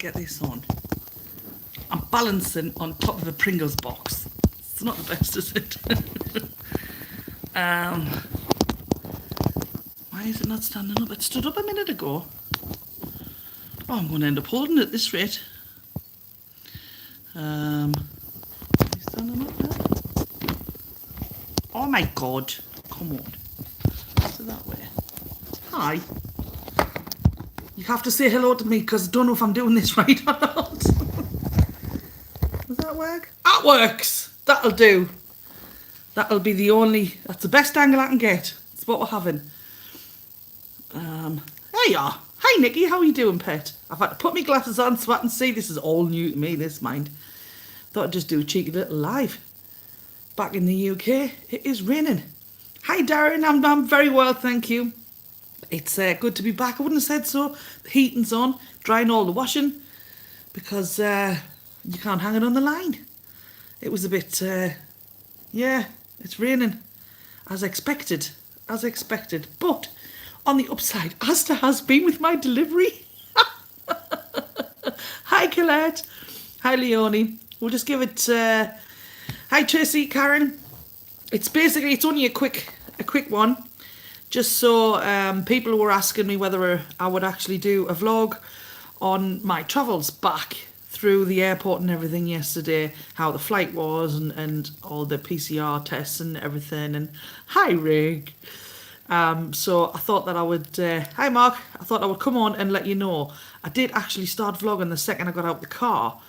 get this on. I'm balancing on top of a Pringles box. It's not the best, is it? Why is it not standing up? It stood up a minute ago. Oh, I'm going to end up holding it at this rate. Is it standing up now? Oh my God. Come on. Is it that way? Hi. You have to say hello to me because I don't know if I'm doing this right or not. Does that work? That works. That'll do. That'll be the only... That's the best angle I can get. That's what we're having. There you are. Hi, Nikki. How are you doing, pet? I've had to put my glasses on so I can see. This is all new to me, this mind. Thought I'd just do a cheeky little live. Back in the UK, it is raining. Hi, Darren. I'm very well, thank you. It's good to be back. I wouldn't have said so. The heating's on, drying all the washing because you can't hang it on the line. It was a bit, yeah, it's raining as expected, But on the upside, Asta has been with my delivery. Hi, Colette. Hi, Leonie. We'll just give it. Hi, Tracy, Karen. It's only a quick one. Just so people were asking me whether I would actually do a vlog on my travels back through the airport and everything yesterday, how the flight was and all the PCR tests and everything. And hi, Rick. So I thought that I would... hi, Mark. I thought I would come on and let you know. I did actually start vlogging the second I got out the car.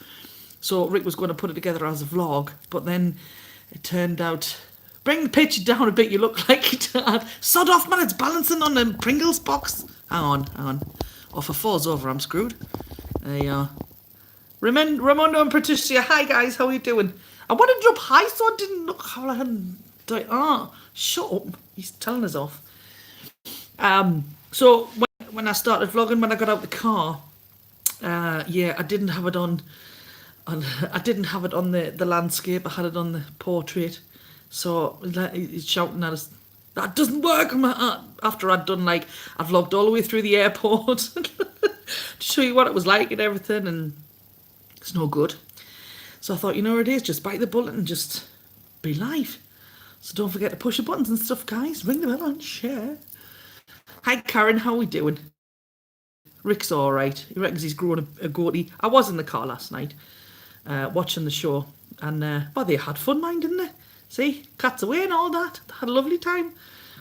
So Rick was going to put it together as a vlog, but then it turned out... Bring the picture down a bit, you look like Dad. Sod off, man, it's balancing on the Pringles box. Hang on. Oh, if it falls over, I'm screwed. There you are. Ramondo and Patricia, hi guys, how are you doing? I wanted to jump high so I didn't look how I hadn't... shut up. He's telling us off. So when I started vlogging, when I got out the car, yeah, I didn't have it on... I didn't have it on the landscape, I had it on the portrait. So he's shouting at us, that doesn't work. After I'd done I vlogged all the way through the airport to show you what it was like and everything, and it's no good. So I thought, you know what it is, just bite the bullet and just be live. So don't forget to push the buttons and stuff, guys. Ring the bell and share. Hi, Karen, how are we doing? Rick's all right. He reckons he's growing a goatee. I was in the car last night watching the show, and well, they had fun, mind, didn't they? See, cats away and all that. They had a lovely time.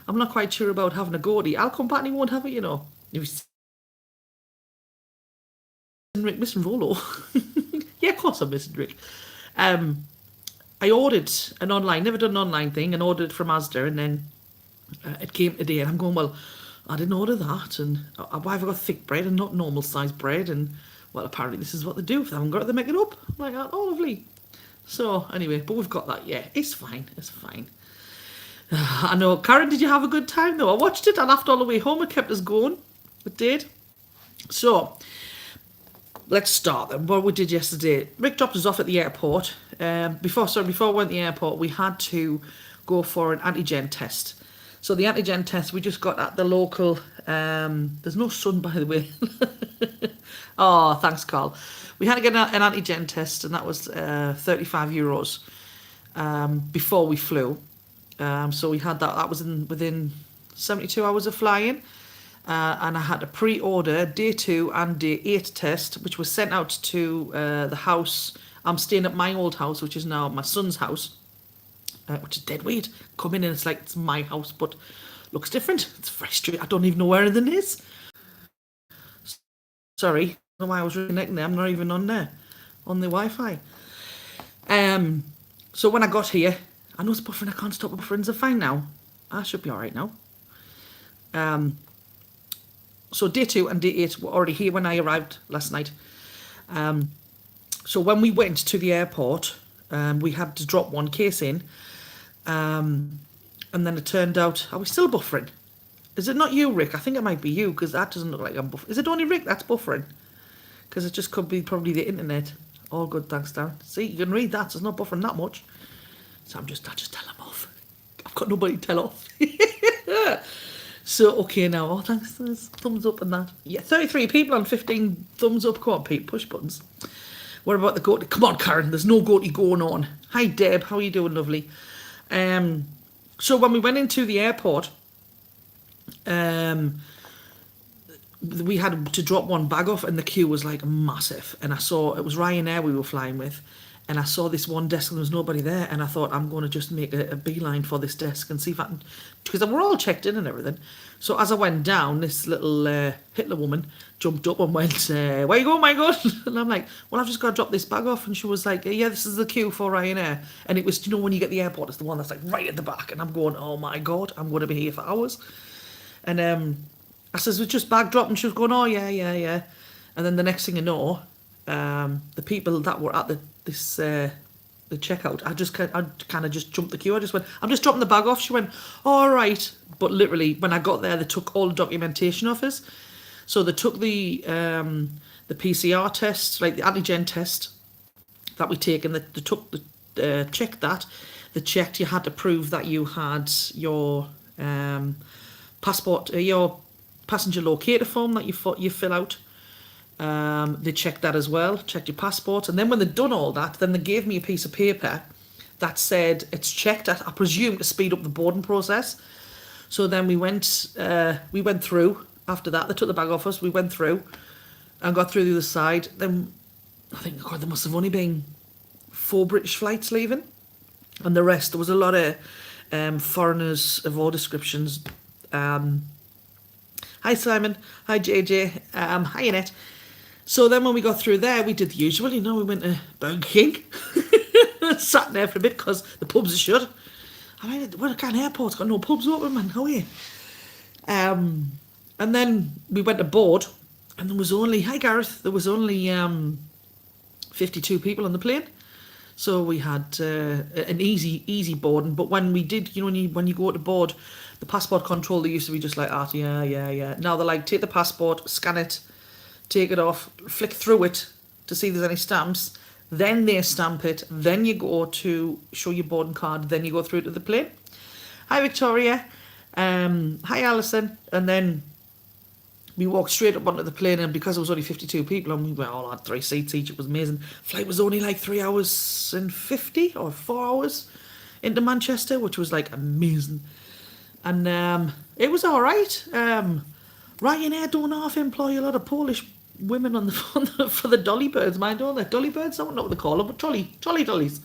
I'm not quite sure about having a goatee. I'll come back and he won't have it, you know. Rick missing Rolo. Yeah, of course I'm missing Rick. I ordered an online, never done an online thing, and ordered it from Asda, and then it came today, and I'm going, well, I didn't order that, and why have I got thick bread and not normal sized bread? And well, apparently this is what they do. If they haven't got it, they make it up. I'm like, oh, lovely. So anyway, but we've got that. Yeah, it's fine. It's fine. I know. Karen, did you have a good time though? I watched it. I laughed all the way home. It kept us going. It did. So let's start then. What we did yesterday. Rick dropped us off at the airport. Before we went to the airport, we had to go for an antigen test. So the antigen test we just got at the local. There's no sun, by the way. Oh, thanks, Carl. We had to get an antigen test, and that was €35 before we flew. So we had that. That was within 72 hours of flying. And I had to pre-order day 2 and day 8 test, which was sent out to the house. I'm staying at my old house, which is now my son's house, which is dead weird. Come in and it's like it's my house, but looks different. It's fresh street. I don't even know where anything is. Sorry, I don't know why I was reconnecting there. I'm not even on there, on the Wi-Fi. So when I got here, I know it's buffering. I can't stop buffering. It's fine now. I should be all right now. So day 2 and day 8 were already here when I arrived last night. So when we went to the airport, we had to drop one case in. And then it turned out, are we still buffering? Is it not you, Rick? I think it might be you, because that doesn't look like I'm buffering. Is it only Rick that's buffering? Because it just could be probably the internet. All good, thanks, Darren. See, you can read that, so it's not buffering that much. So I just tell him off. I've got nobody to tell off. So, okay, now, oh, thanks, thumbs up and that. Yeah, 33 people on 15 thumbs up. Come on, Pete, push buttons. What about the goatee? Come on, Karen, there's no goatee going on. Hi, Deb, how are you doing, lovely? So when we went into the airport, we had to drop one bag off and the queue was like massive. And I saw, it was Ryanair we were flying with. And I saw this one desk and there was nobody there. And I thought, I'm going to just make a beeline for this desk and see if I can... Because we're all checked in and everything. So as I went down, this little Hitler woman jumped up and went, where you going, my God? And I'm like, well, I've just got to drop this bag off. And she was like, yeah, this is the queue for Ryanair. And it was, you know, when you get the airport, it's the one that's like right at the back. And I'm going, oh my God, I'm going to be here for hours. And I says, it's just bag drop. And she was going, oh, yeah, yeah, yeah. And then the next thing you know, the people that were at the checkout, I kind of just jumped the queue. I just went, I'm just dropping the bag off. She went, all right. But literally, when I got there, they took all the documentation off us. So they took the PCR test, like the antigen test that we take, and they took checked that. They checked you had to prove that you had your passport, your passenger locator form that you fill out. They checked that as well, checked your passport, and then when they'd done all that, then they gave me a piece of paper that said it's checked, I presume to speed up the boarding process. So then we went through. After that, they took the bag off us, we went through and got through the other side. Then I think, God, there must have only been 4 British flights leaving, and the rest, there was a lot of foreigners of all descriptions. Hi Simon, hi JJ, hi Annette. So then when we got through there, we did the usual, you know, we went to Burger King, sat there for a bit because the pubs are shut. I mean, what kind of airport's got no pubs open, man, how are you? And then we went to board, and there was only, hi Gareth, there was only 52 people on the plane. So we had an easy boarding. But when we did, you know, when you go to board, the passport control, they used to be just like, oh, yeah. Now they're like, take the passport, scan it, take it off, flick through it to see if there's any stamps. Then they stamp it. Then you go to show your boarding card. Then you go through to the plane. Hi, Victoria. Hi, Alison. And then we walked straight up onto the plane, and because there was only 52 people and we all had 3 seats each, it was amazing. Flight was only like 3 hours and 50 or 4 hours into Manchester, which was like amazing. And it was all right. Ryanair don't half employ a lot of Polish women on the for the dolly birds, mind, don't they? Dolly birds, I don't know what they call them, but trolley dollies.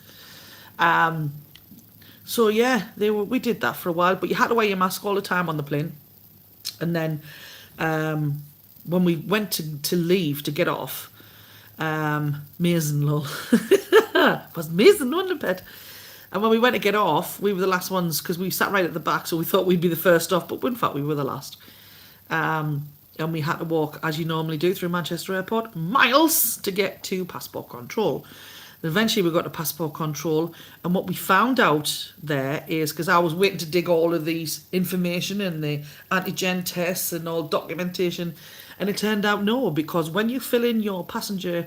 So yeah, we did that for a while, but you had to wear your mask all the time on the plane. And then when we went to leave to get off, amazing, lol. It was amazing, wasn't it? And when we went to get off, we were the last ones because we sat right at the back, so we thought we'd be the first off, but in fact we were the last. And we had to walk, as you normally do, through Manchester Airport, miles to get to passport control. And eventually we got to passport control, and what we found out there is, because I was waiting to dig all of these information and the antigen tests and all documentation, and it turned out no, because when you fill in your passenger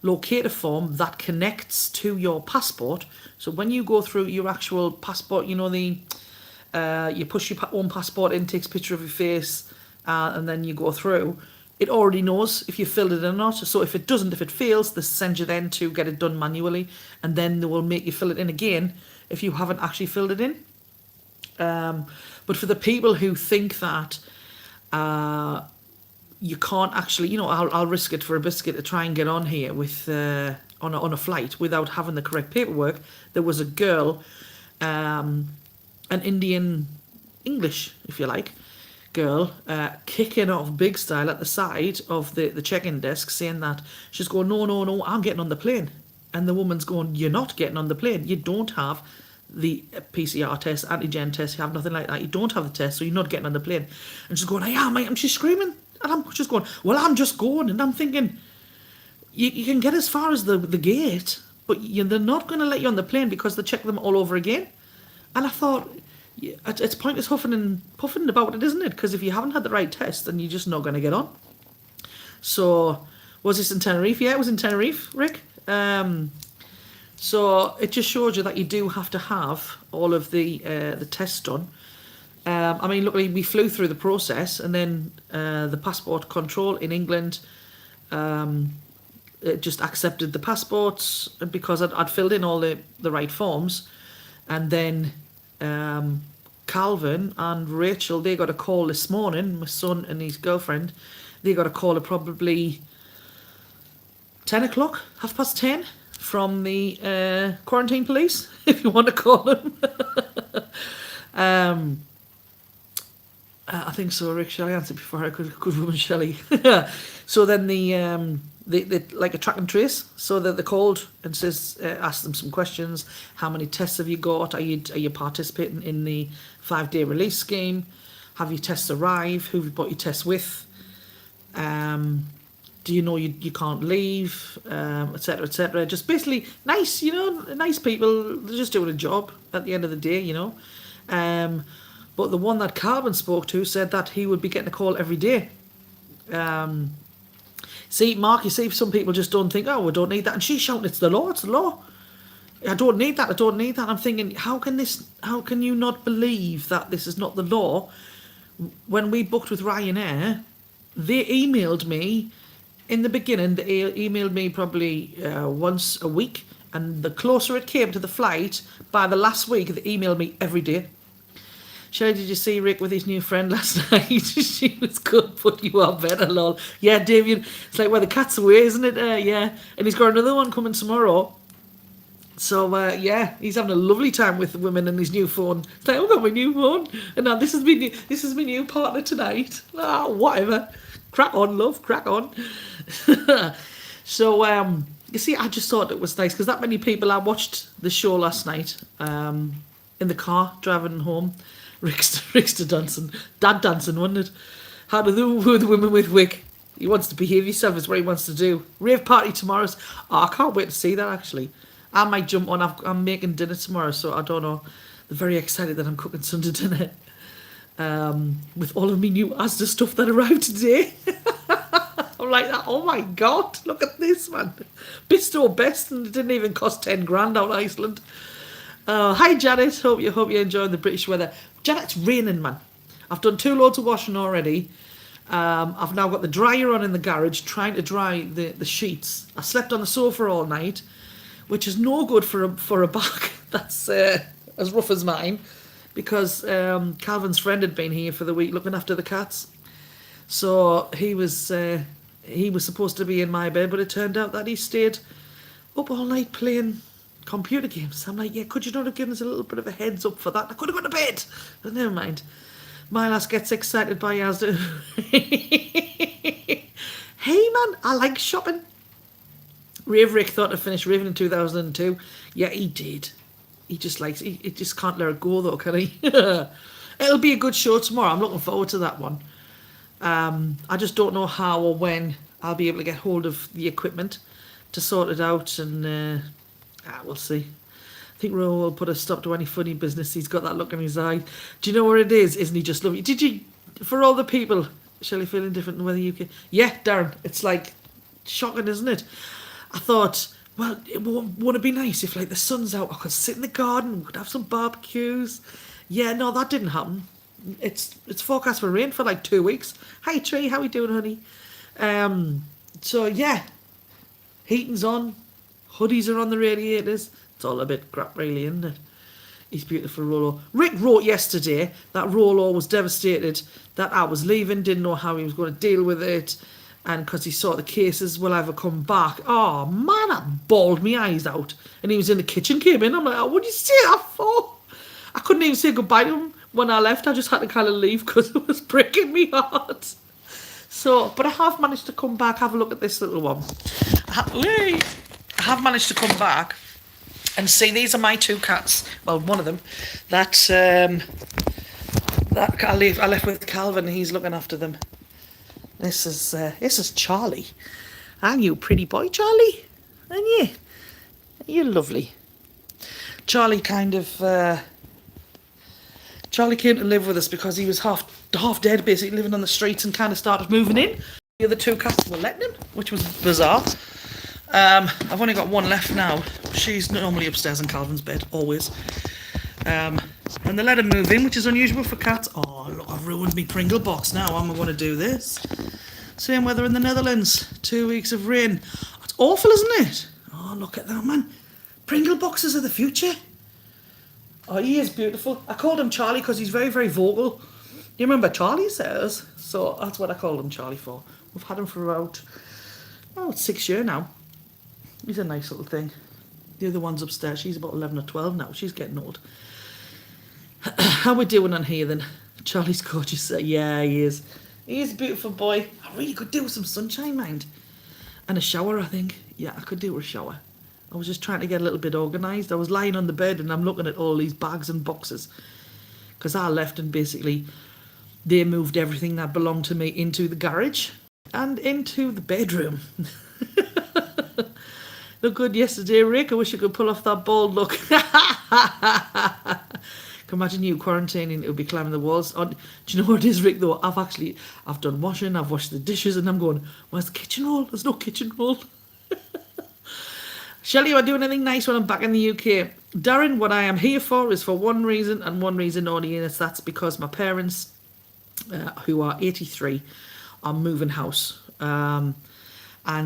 locator form, that connects to your passport. So when you go through your actual passport, you know, you push your own passport in, takes a picture of your face, and then you go through. It already knows if you filled it or not. So if it doesn't, if it fails, they send you then to get it done manually, and then they will make you fill it in again if you haven't actually filled it in. But for the people who think that you can't actually, you know, I'll risk it for a biscuit to try and get on here with on a flight without having the correct paperwork. There was a girl, an Indian English, if you like, girl, kicking off big style at the side of the check-in desk, saying that she's going, no, I'm getting on the plane. And the woman's going, you're not getting on the plane. You don't have the PCR test, antigen test, you have nothing like that. You don't have the test, so you're not getting on the plane. And she's going, I am, and she's screaming. And I'm just going, well, I'm just going. And I'm thinking, you can get as far as the gate, but they're not going to let you on the plane because they check them all over again. And I thought, it's pointless huffing and puffing about it, isn't it? Because if you haven't had the right test, then you're just not going to get on. So, was this in Tenerife? Yeah, it was in Tenerife, Rick. So it just shows you that you do have to have all of the tests done. I mean, luckily we flew through the process, and then the passport control in England it just accepted the passports because I'd filled in all the right forms, and then Calvin and Rachel, they got a call this morning. My son and his girlfriend, they got a call at probably 10 o'clock, 10:30, from the quarantine police, if you want to call them. I think so, Rick. Shall I answer before I could good woman Shelley? So then they like a track and trace, so that they called and says ask them some questions. How many tests have you got? Are you participating in the 5-day release scheme? Have your tests arrived? Who have you bought your tests with? Do you know you can't leave, etc., etc. Just basically nice, nice people. They're just doing a job at the end of the day, But the one that Calvin spoke to said that he would be getting a call every day. See, Mark, you see, some people just don't think, oh, we don't need that. And she's shouting, it's the law, it's the law. I don't need that, I don't need that. I'm thinking, how can you not believe that this is not the law? When we booked with Ryanair, they emailed me in the beginning, they emailed me probably once a week. And the closer it came to the flight, by the last week, they emailed me every day. Sherry, did you see Rick with his new friend last night? She was good, but you are better, lol. Yeah, Damien, it's like, well, the cat's away, isn't it? Yeah, and he's got another one coming tomorrow. So, yeah, he's having a lovely time with the women and his new phone. It's like, I've got my new phone, and now this is my new partner tonight. Whatever. Crack on, love, crack on. So, you see, I just thought it was nice, because that many people, I watched the show last night in the car, driving home. Rickster dancing, dad dancing, wasn't it? How do the women with wig? He wants to behave himself, is what he wants to do. Rave party tomorrow. Oh, I can't wait to see that, actually. I might jump on. I'm making dinner tomorrow, so I don't know. I'm very excited that I'm cooking Sunday dinner. With all of me new Asda stuff that arrived today. I'm like, oh my God, look at this, man. Bistro best, and it didn't even cost 10 grand out of Iceland. Hi Janet, hope you're enjoying the British weather. Janet, it's raining, man. I've done 2 loads of washing already. I've now got the dryer on in the garage, trying to dry the sheets. I slept on the sofa all night, which is no good for a back that's as rough as mine, because Calvin's friend had been here for the week looking after the cats. So he was supposed to be in my bed, but it turned out that he stayed up all night playing computer games. I'm like, yeah, could you not have given us a little bit of a heads up for that? I could have gone to bed. But never mind. My lass gets excited by Asda. Hey man, I like shopping. Rave Rick thought to finish raving in 2002. Yeah, he did. He just likes he just can't let it go though, can he? It'll be a good show tomorrow. I'm looking forward to that one. I just don't know how or when I'll be able to get hold of the equipment to sort it out, and we'll see. I think Ro will put a stop to any funny business. He's got that look in his eye. Do you know where it is? Isn't he just lovely? Did you, for all the people, Shelley, feeling different than whether you can? Yeah, Darren, it's like shocking, isn't it? I thought, well, wouldn't it be nice if, like, the sun's out, I could sit in the garden, we could have some barbecues. Yeah, no, that didn't happen. It's forecast for rain for like 2 weeks. Hi Tree, how we doing, honey? So yeah, heating's on, hoodies are on the radiators. It's all a bit crap, really, isn't it? He's beautiful, Rolo. Rick wrote yesterday that Rolo was devastated that I was leaving, didn't know how he was going to deal with it, and because he saw the cases will ever come back. Oh man, I bawled my eyes out. And he was in the kitchen, came in. I'm like, oh, what did you say that for? I couldn't even say goodbye to him when I left. I just had to kind of leave because it was breaking me heart. So, but I have managed to come back. Have a look at this little one. I have managed to come back and see, these are my 2 cats. Well, one of them. That I left with Calvin. He's looking after them. This is Charlie. Aren't you a pretty boy, Charlie? Aren't you? You're lovely. Charlie kind of... Charlie came to live with us because he was half dead, basically, living on the streets, and kind of started moving in. The other 2 cats were letting him, which was bizarre. I've only got one left now. She's normally upstairs in Calvin's bed, always. And they let him move in, which is unusual for cats. Oh, look, I've ruined me Pringle box now. How am I going to do this? Same weather in the Netherlands. 2 weeks of rain. It's awful, isn't it? Oh, look at that, man. Pringle boxes are the future. Oh, he is beautiful. I called him Charlie because he's very, very vocal. You remember Charlie says? So that's what I called him Charlie for. We've had him for about, it's 6 years now. He's a nice little thing. The other one's upstairs. She's about 11 or 12 now. She's getting old. How we doing on here then? Charlie's gorgeous. Yeah, he is. He is a beautiful boy. I really could do with some sunshine, mind. And a shower, I think. Yeah, I could do with a shower. I was just trying to get a little bit organised. I was lying on the bed and I'm looking at all these bags and boxes. Because I left and basically they moved everything that belonged to me into the garage and into the bedroom. Look good yesterday, Rick. I wish you could pull off that bald look. Can imagine you quarantining. It would be climbing the walls. Oh, do you know what it is, Rick, though? I've done washing, I've washed the dishes, and I'm going, where's the kitchen roll? There's no kitchen roll. Shelley, am I doing anything nice when I'm back in the UK? Darren, what I am here for is for one reason and one reason only, and that's because my parents, who are 83, are moving house. And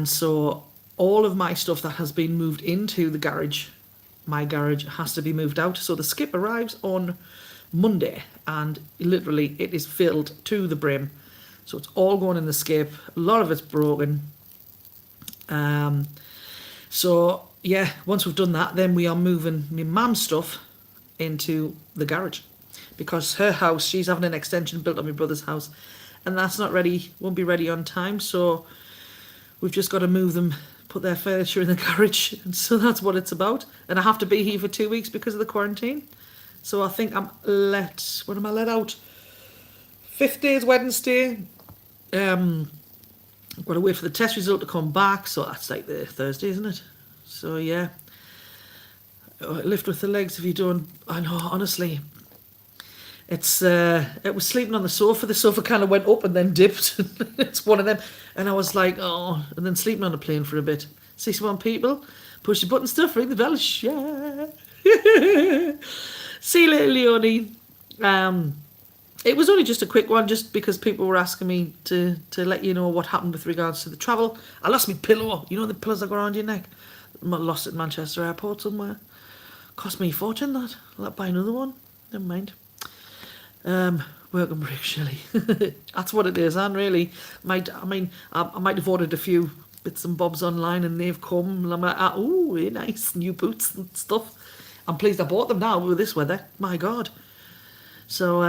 so all of my stuff that has been moved into the garage, my garage, has to be moved out. So the skip arrives on Monday and literally it is filled to the brim. So it's all going in the skip. A lot of it's broken. So yeah, once we've done that, then we are moving my mum's stuff into the garage because her house, she's having an extension built on my brother's house and that's not ready, won't be ready on time. So we've just got to move them, put their furniture in the garage. And so that's what it's about. And I have to be here for 2 weeks because of the quarantine. So I think when am I let out? 5th day is Wednesday. I've got to wait for the test result to come back, so that's like the Thursday, isn't it? So yeah, lift with the legs if you don't. I know, honestly, it was sleeping on the sofa. The sofa kind of went up and then dipped. It's one of them, and I was like, oh, and then sleeping on the plane for a bit. 61 people, push the button stuff, ring the bell, yeah. See you later, Leonie. It was only just a quick one, just because people were asking me to let you know what happened with regards to the travel. I lost my pillow. You know the pillows that go around your neck? I lost it at Manchester Airport somewhere. Cost me a fortune, that. I'll buy another one. Never mind. Welcome, Rick Shelley. That's what it is, and really. I might have ordered a few bits and bobs online and they've come. And I'm like, ooh, nice. New boots and stuff. I'm pleased I bought them now with this weather. My God. So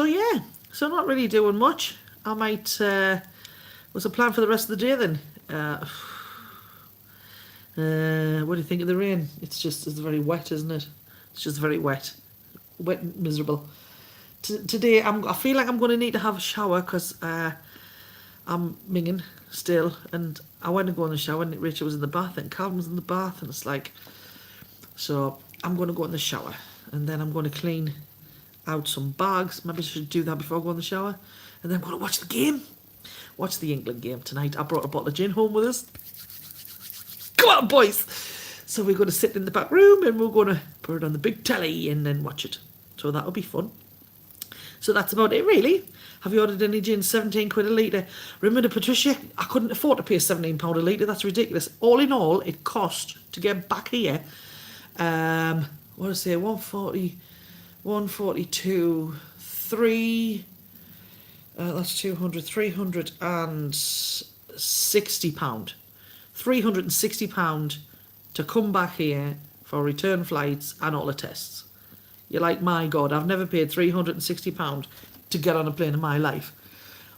yeah, so not really doing much. I might, what's the plan for the rest of the day then? What do you think of the rain? It's very wet, isn't it? It's just very wet. Wet and miserable. Today, I feel like I'm going to need to have a shower because I'm minging still. And I went to go in the shower and Rachel was in the bath and Calvin was in the bath. And it's like, so I'm going to go in the shower. And then I'm going to clean out some bags. Maybe I should do that before I go in the shower. And then I'm going to watch the game. Watch the England game tonight. I brought a bottle of gin home with us. Come on, boys. So we're going to sit in the back room and we're going to put it on the big telly and then watch it. So that'll be fun. So that's about it, really. Have you ordered any gin? 17 quid a litre. Remember, Patricia, I couldn't afford to pay £17 a litre. That's ridiculous. All in all, it cost to get back here, what did I say, 140... 142, 3, that's 200, £360. £360 to come back here for return flights and all the tests. You're like, my God, I've never paid £360 to get on a plane in my life.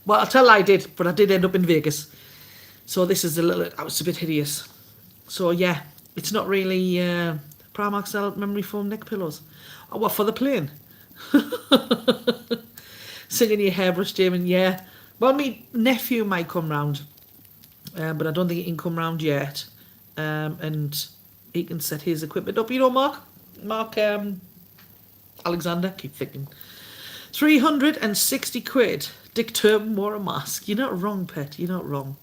Well, I'll tell you I did, but I did end up in Vegas. So this is it's a bit hideous. So yeah, it's not really Primark sell memory foam neck pillows. Oh, what, for the plane? Singing your hairbrush, Damon, yeah. Well, my nephew might come round, but I don't think he can come round yet. And he can set his equipment up. You know, Mark Alexander, keep thinking. 360 quid. Dick Turpin wore a mask. You're not wrong, pet. You're not wrong.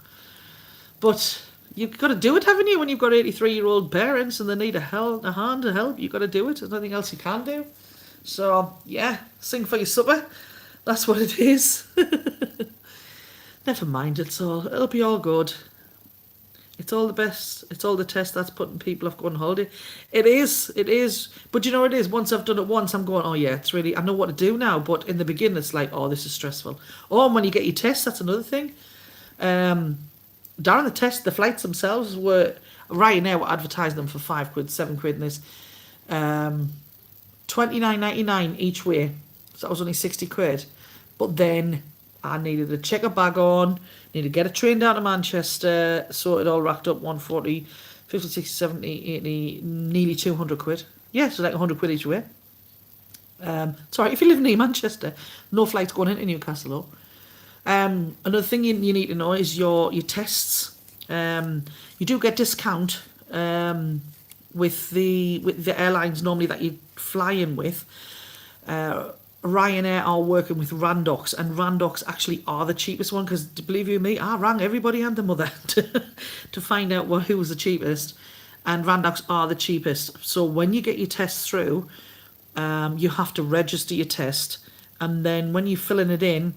But you've got to do it, haven't you? When you've got 83-year-old parents and they need a hand to help, you've got to do it. There's nothing else you can do. So, yeah, sing for your supper. That's what it is. Never mind, it'll be all good. It's all the best. It's all the test that's putting people off going on holiday. It is. But you know what it is? Once I've done it once, I'm going, oh yeah, it's really, I know what to do now. But in the beginning, it's like, oh, this is stressful. Oh, and when you get your tests, that's another thing. During the test, the flights themselves were, Ryanair were advertising them for £5, £7 in this. 29.99 each way. So that was only £60. But then I needed to check a bag on, needed to get a train down to Manchester, so it all racked up 140, 50, 60, 70, 80, nearly £200. Yeah, so like £100 each way. Sorry, if you live near Manchester, no flights going into Newcastle though. Another thing you need to know is your tests. You do get discount with the airlines normally that you fly in with. Ryanair are working with Randox, and Randox actually are the cheapest one because, believe you me, I rang everybody and the mother to find out who was the cheapest, and Randox are the cheapest. So when you get your tests through, you have to register your test, and then when you're filling it in,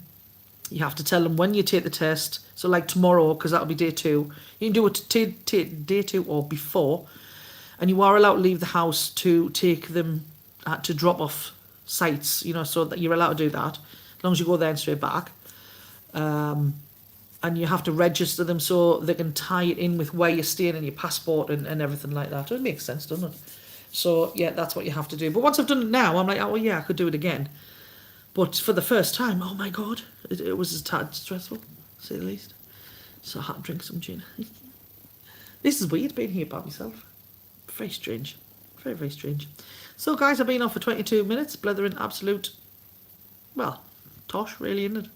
you have to tell them when you take the test. So like tomorrow, because that'll be day 2. You can do it day 2 or before, and you are allowed to leave the house to take them to drop off sites, so that you're allowed to do that as long as you go there and straight back. And you have to register them so they can tie it in with where you're staying and your passport and everything like that. It makes sense, doesn't it? So yeah, that's what you have to do. But once I've done it now, I'm like, oh well, yeah, I could do it again. But for the first time, oh my god, it was a tad stressful, to say the least. So I had to drink some gin. This is weird being here by myself. Very strange. Very, very strange. So guys, I've been on for 22 minutes, blethering absolute, well, tosh really, isn't it?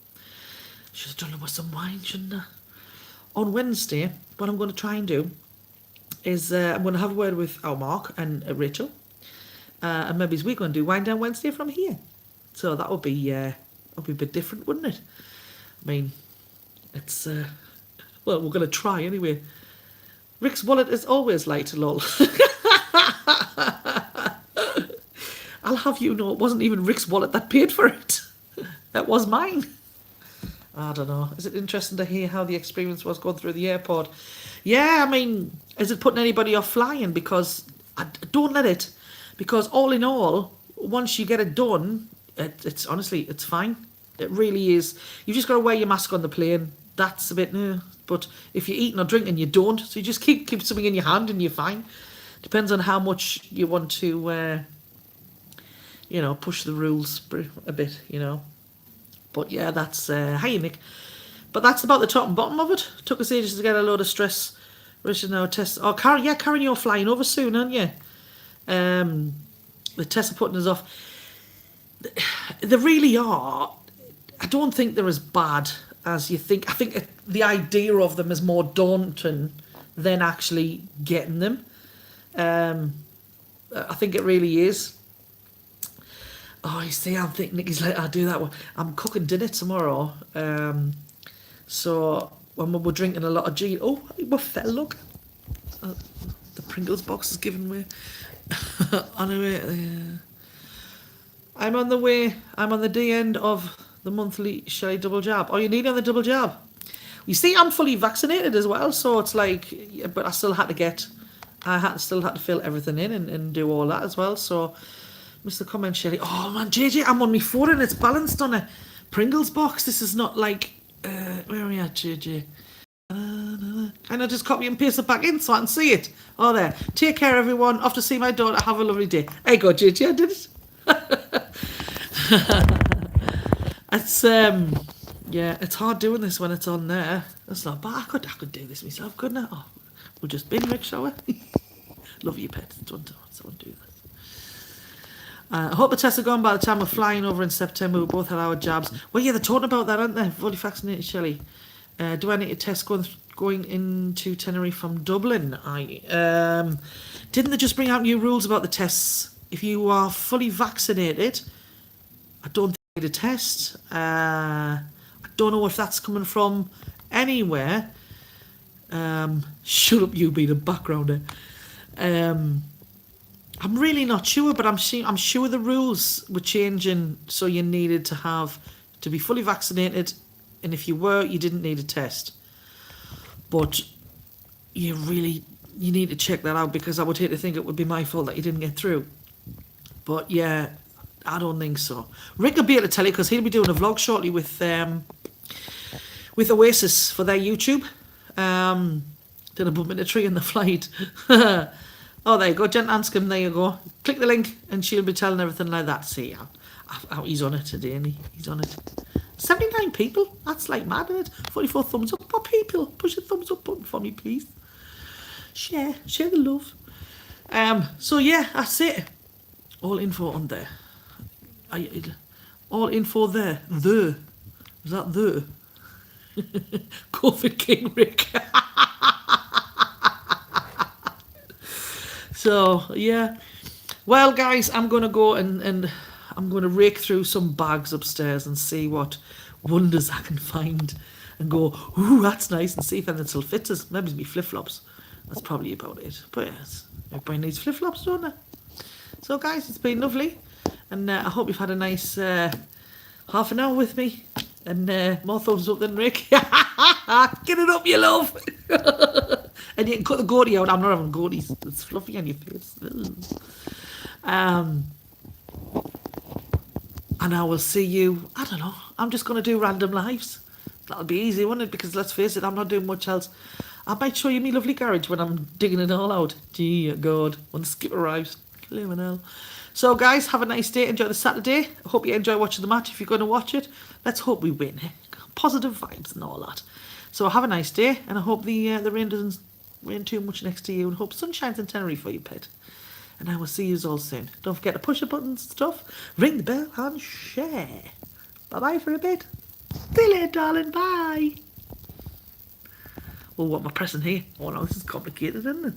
Should have done it with some wine, shouldn't I? On Wednesday, what I'm going to try and do is I'm going to have a word with our Mark and Rachel. And maybe we're going to do Wine Down Wednesday from here. So that would be a bit different, wouldn't it? I mean, it's, well, we're going to try anyway. Rick's wallet is always light, lol. I'll have you know, it wasn't even Rick's wallet that paid for it. That was mine. I don't know. Is it interesting to hear how the experience was going through the airport? Yeah, I mean, is it putting anybody off flying? Because don't let it. Because all in all, once you get it done, it's honestly, it's fine. It really is. You've just got to wear your mask on the plane. That's a bit, but if you're eating or drinking, you don't. So you just keep something in your hand and you're fine. Depends on how much you want to, push the rules a bit, But yeah, that's, hi Nick. But that's about the top and bottom of it. Took us ages to get a load of stress. Richard now test. Oh, Karen, you're flying over soon, aren't you? The tests are putting us off. They really are. I don't think they're as bad as you think. I think the idea of them is more daunting than actually getting them. I think it really is. Oh, you see, I'm thinking Nicky's like, I'll do that one. I'm cooking dinner tomorrow. So when we're drinking a lot of gin. Oh, what fell, look. The Pringles box is giving way. Anyway, I'm on the way. I'm on the day end of the monthly Shelley double jab. Oh, you need on the double jab. You see, I'm fully vaccinated as well, so it's like, but I still had to still had to fill everything in and do all that as well. So, Mr. Comment Shelley. Oh man, JJ, I'm on my phone and it's balanced on a Pringles box. This is not like, where are we at, JJ? And I just copy and paste it back in so I can see it. Oh, there. Take care, everyone. Off to see my daughter. Have a lovely day. There you go, JJ. I did it. It's yeah, it's hard doing this when it's on there. That's not bad. I could do this myself, couldn't I? Oh, we'll just bin Rick shower. Love you, pet. Don't do this. I hope the tests are gone by the time we're flying over in September. We both have our jabs. Well, yeah, they're talking about that, aren't they? Fully vaccinated, Shelley. Do I need a test going into Tenerife from Dublin? Didn't they just bring out new rules about the tests? If you are fully vaccinated, I don't think you need a test. I don't know if that's coming from anywhere. Shut up, you being a backgrounder. I'm really not sure, but I'm sure the rules were changing, so you needed to be fully vaccinated, and if you were, you didn't need a test. But you really you need to check that out, because I would hate to think it would be my fault that you didn't get through. But yeah, I don't think so. Rick will be able to tell you, because he'll be doing a vlog shortly with Oasis for their YouTube. Did a bump in a tree in the flight. Oh, there you go. Jen Anscombe, there you go. Click the link and she'll be telling everything like that. See, he's on it today, and he's on it. 79 people? That's like mad, isn't it? 44 thumbs up. Oh, people, push the thumbs up button for me, please. Share the love. So yeah, that's it. All info on there. All info there. Is that the? COVID King Rick. So yeah. Well, guys, I'm gonna go and I'm gonna rake through some bags upstairs and see what wonders I can find, and go, ooh, that's nice, and see if anything still fits us. Maybe it's me flip flops. That's probably about it. But yes, everybody needs flip flops, don't they? So, guys, it's been lovely, and I hope you've had a nice half an hour with me, and more thumbs up than Rick. Get it up, you love. And you can cut the goatee out. I'm not having goatees. It's fluffy on your face. And I will see you, I don't know, I'm just going to do random lives. That'll be easy, won't it? Because let's face it, I'm not doing much else. I might show you my lovely garage when I'm digging it all out. Gee, God, when Skip arrives. Living hell. So, guys, have a nice day. Enjoy the Saturday. I hope you enjoy watching the match if you're going to watch it. Let's hope we win. Positive vibes and all that. So, have a nice day, and I hope the rain doesn't rain too much next to you, and hope sun shines in Tenerife for you, pet. And I will see you all soon. Don't forget to push the buttons and stuff, ring the bell, and share. Bye-bye for a bit. See you later, darling. Bye. Well, what am I pressing here? Oh, no, this is complicated, isn't it?